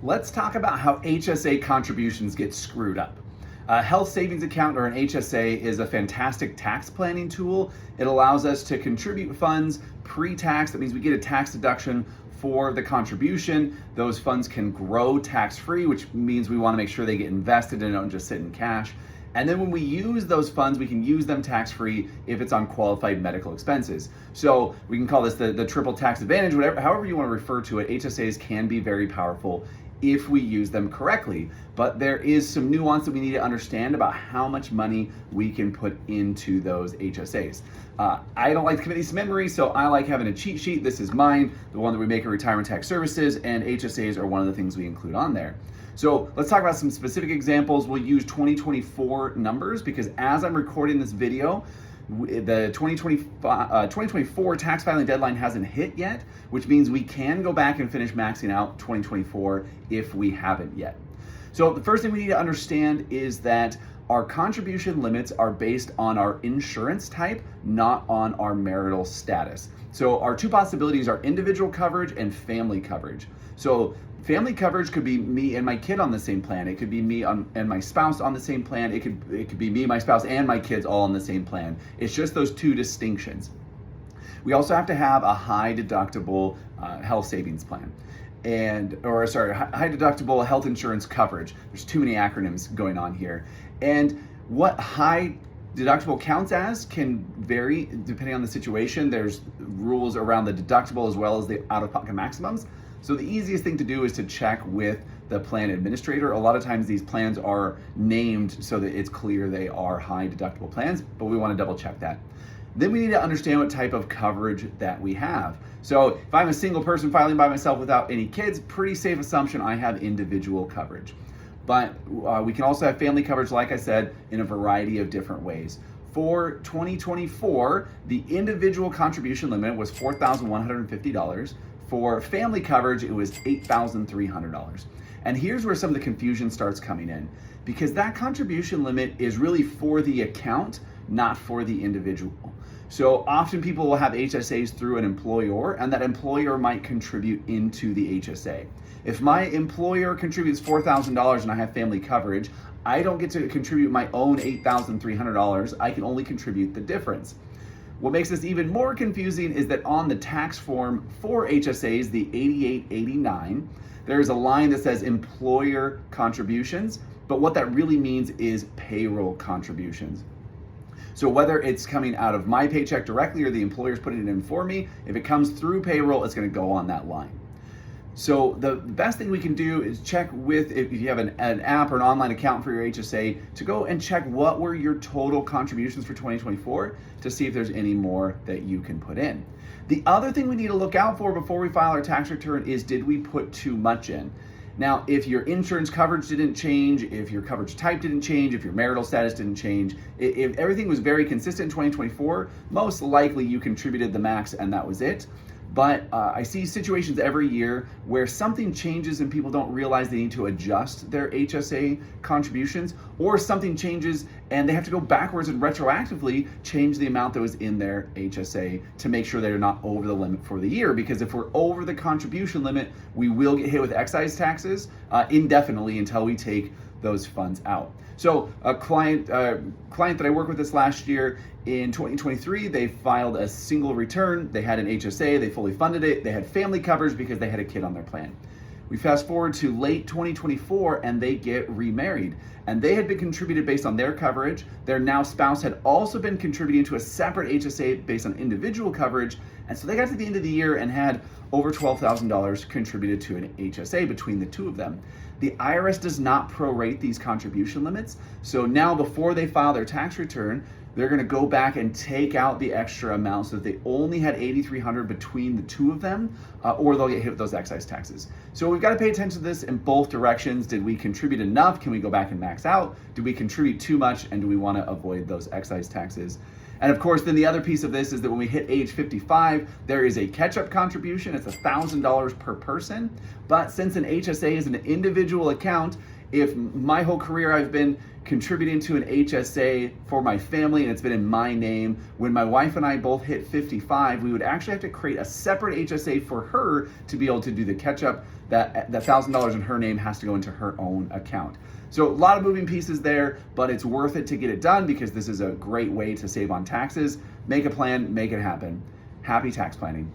Let's talk about how HSA contributions get screwed up. A health savings account, or an HSA, is a fantastic tax planning tool. It allows us to contribute funds pre-tax. That means we get a tax deduction for the contribution. Those funds can grow tax-free, which means we want to make sure they get invested and don't just sit in cash. And then when we use those funds, we can use them tax-free if it's on qualified medical expenses. So we can call this the triple tax advantage, however you want to refer to it. HSAs can be very powerful if we use them correctly. But there is some nuance that we need to understand about how much money we can put into those HSAs. I don't like to commit these to memory, so I like having a cheat sheet. This is mine, the one that we make at Retirement Tax Services, and HSAs are one of the things we include on there. So let's talk about some specific examples. We'll use 2024 numbers because as I'm recording this video, the 2024 tax filing deadline hasn't hit yet, which means we can go back and finish maxing out 2024 if we haven't yet. So the first thing we need to understand is that our contribution limits are based on our insurance type, not on our marital status. So our two possibilities are individual coverage and family coverage. So family coverage could be me and my kid on the same plan. It could be me and my spouse on the same plan. It could be me, my spouse, and my kids all on the same plan. It's just those two distinctions. We also have to have a high deductible health savings plan. High deductible health insurance coverage. There's too many acronyms going on here. And what high deductible counts as can vary depending on the situation. There's rules around the deductible as well as the out-of-pocket maximums. So the easiest thing to do is to check with the plan administrator. A lot of times these plans are named so that it's clear they are high deductible plans, but we want to double check that. Then we need to understand what type of coverage that we have. So if I'm a single person filing by myself without any kids, pretty safe assumption I have individual coverage. But we can also have family coverage, like I said, in a variety of different ways. For 2024, the individual contribution limit was $4,150. For family coverage, it was $8,300. And here's where some of the confusion starts coming in, because that contribution limit is really for the account, not for the individual. So often people will have HSAs through an employer, and that employer might contribute into the HSA. If my employer contributes $4,000 and I have family coverage, I don't get to contribute my own $8,300. I can only contribute the difference. What makes this even more confusing is that on the tax form for HSAs, the 8889, there's a line that says employer contributions, but what that really means is payroll contributions. So whether it's coming out of my paycheck directly or the employer's putting it in for me, if it comes through payroll, it's going to go on that line. So the best thing we can do is check with, if you have an app or an online account for your HSA, to go and check what were your total contributions for 2024 to see if there's any more that you can put in. The other thing we need to look out for before we file our tax return is, did we put too much in? Now, if your insurance coverage didn't change, if your coverage type didn't change, if your marital status didn't change, if everything was very consistent in 2024, most likely you contributed the max and that was it. But I see situations every year where something changes and people don't realize they need to adjust their HSA contributions, or something changes and they have to go backwards and retroactively change the amount that was in their HSA to make sure they're not over the limit for the year. Because if we're over the contribution limit, we will get hit with excise taxes indefinitely until we take those funds out. So a client that I worked with this last year, in 2023, they filed a single return. They had an HSA, they fully funded it. They had family coverage because they had a kid on their plan. We fast forward to late 2024 and they get remarried. And they had been contributed based on their coverage. Their now spouse had also been contributing to a separate HSA based on individual coverage. And so they got to the end of the year and had over $12,000 contributed to an HSA between the two of them. The IRS does not prorate these contribution limits. So now before they file their tax return, they're going to go back and take out the extra amount so that they only had $8,300 between the two of them, or they'll get hit with those excise taxes. So we've got to pay attention to this in both directions. Did we contribute enough? Can we go back and max out? Did we contribute too much? And do we want to avoid those excise taxes? And of course, then the other piece of this is that when we hit age 55, there is a catch-up contribution. It's $1,000 per person. But since an HSA is an individual account, if my whole career I've been contributing to an HSA for my family and it's been in my name, when my wife and I both hit 55, we would actually have to create a separate HSA for her to be able to do the catch-up. that the $1,000 in her name has to go into her own account. So a lot of moving pieces there, but it's worth it to get it done because this is a great way to save on taxes. Make a plan, make it happen. Happy tax planning.